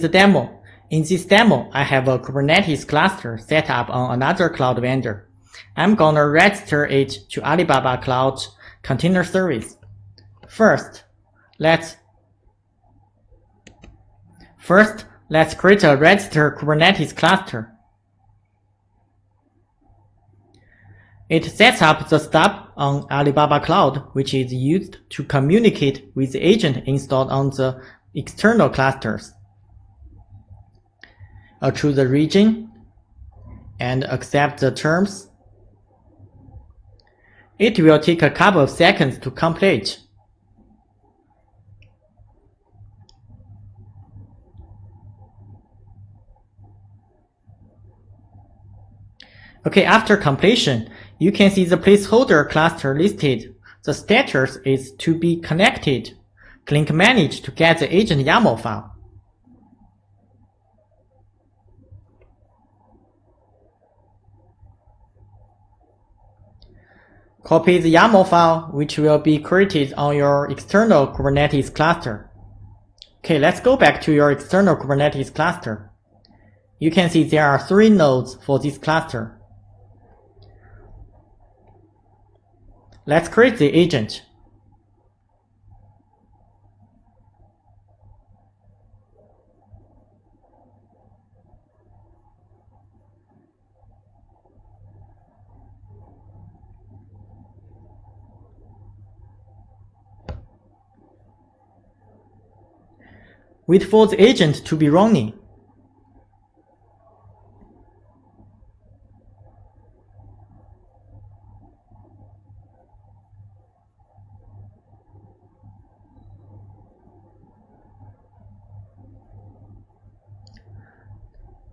the demo. In this demo, I have a Kubernetes cluster set up on another cloud vendor. I'm gonna register it to Alibaba Cloud Container Service. First, let's create a registered Kubernetes cluster. It sets up the stub on Alibaba Cloud, which is used to communicate with the agent installed on the external clusters. I'll choose the region and accept the terms. It will take a couple of seconds to complete. Okay, after completion, you can see the placeholder cluster listed. The status is to be connected. Click Manage to get the agent YAML file. Copy the YAML file, which will be created on your external Kubernetes cluster. Okay, let's go back to your external Kubernetes cluster. You can see there are 3 nodes for this cluster. Let's create the agent. Wait for the agent to be running.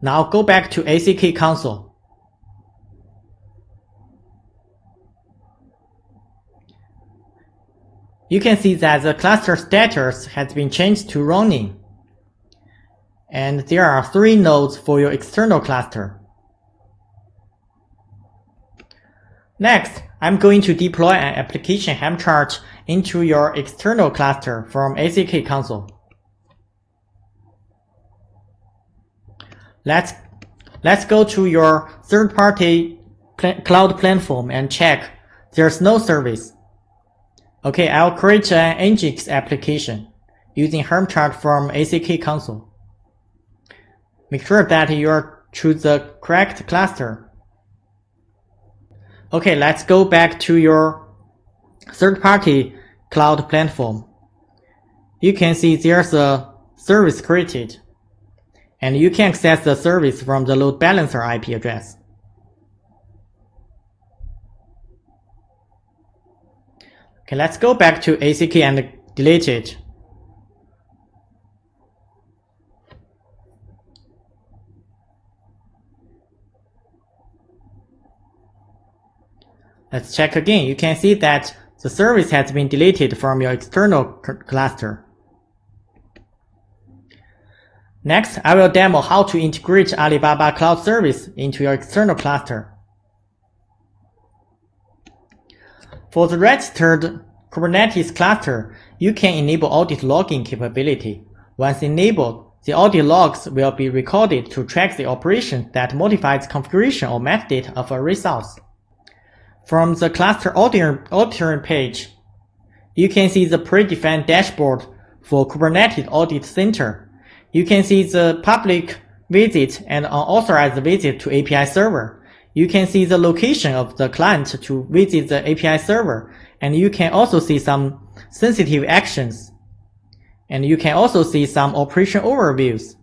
Now go back to ACK console. You can see that the cluster status has been changed to running. And there are 3 nodes for your external cluster. Next, I'm going to deploy an application Helm chart into your external cluster from ACK console. Let's go to your third-party cloud platform and check there's no service. Okay, I'll create an Nginx application using Helm chart from ACK console. Make sure that you choose the correct cluster. Okay, let's go back to your third-party cloud platform. You can see there's a service created, and you can access the service from the load balancer IP address. Okay, let's go back to ACK and delete it. Let's check again. You can see that the service has been deleted from your external cluster. Next, I will demo how to integrate Alibaba Cloud Service into your external cluster. For the registered Kubernetes cluster, you can enable audit logging capability. Once enabled, the audit logs will be recorded to track the operation that modifies configuration or metadata of a resource. From the cluster auditoring page, you can see the predefined dashboard for Kubernetes Audit Center. You can see the public visit and unauthorized visit to API server. You can see the location of the client to visit the API server, and you can also see some sensitive actions. And you can also see some operation overviews.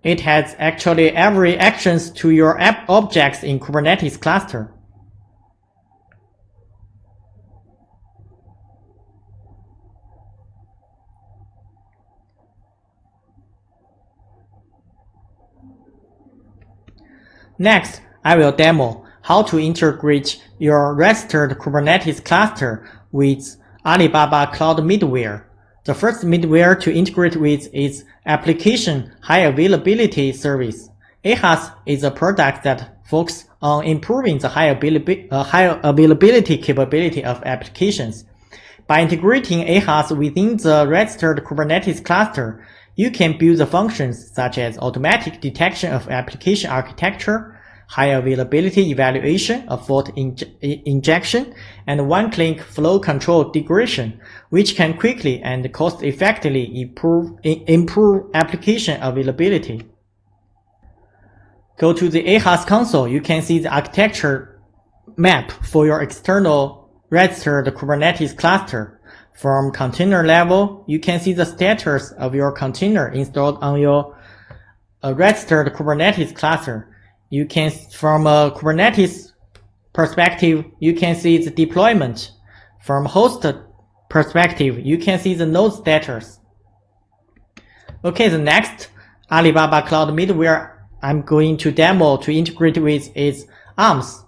It has actually every actions to your app objects in Kubernetes cluster. Next, I will demo how to integrate your registered Kubernetes cluster with Alibaba Cloud middleware. The first middleware to integrate with is Application High Availability Service. AHAS is a product that focuses on improving the high availability capability of applications. By integrating AHAS within the registered Kubernetes cluster, you can build the functions such as automatic detection of application architecture, high availability evaluation of fault injection, and one-click flow control degradation, which can quickly and cost-effectively improve application availability. Go to the AHAS console. You can see the architecture map for your external registered Kubernetes cluster. From container level, you can see the status of your container installed on your registered Kubernetes cluster. You can, from a Kubernetes perspective, you can see the deployment. From host perspective, you can see the node status. Okay, the next Alibaba Cloud middleware I'm going to demo to integrate with is ARMS.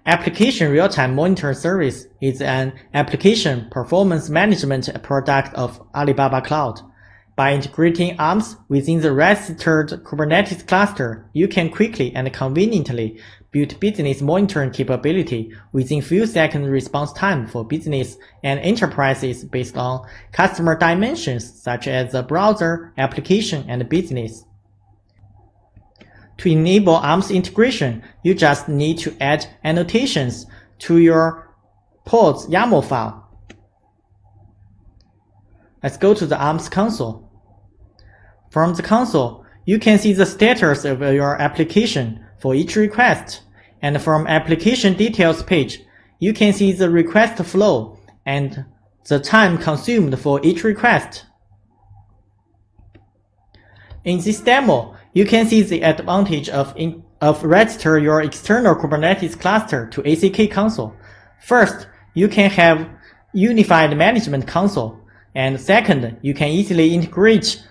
Application Real-Time Monitoring Service is an application performance management product of Alibaba Cloud. By integrating ARMS within the registered Kubernetes cluster, you can quickly and conveniently build business monitoring capability within few seconds response time for business and enterprises based on customer dimensions such as the browser, application, and business. To enable ARMS integration, you just need to add annotations to your pod's YAML file. Let's go to the ARMS console. From the console, you can see the status of your application for each request. And from application details page, you can see the request flow and the time consumed for each request. In this demo, you can see the advantage of register your external Kubernetes cluster to ACK console. First, you can have unified management console. And second, you can easily integrate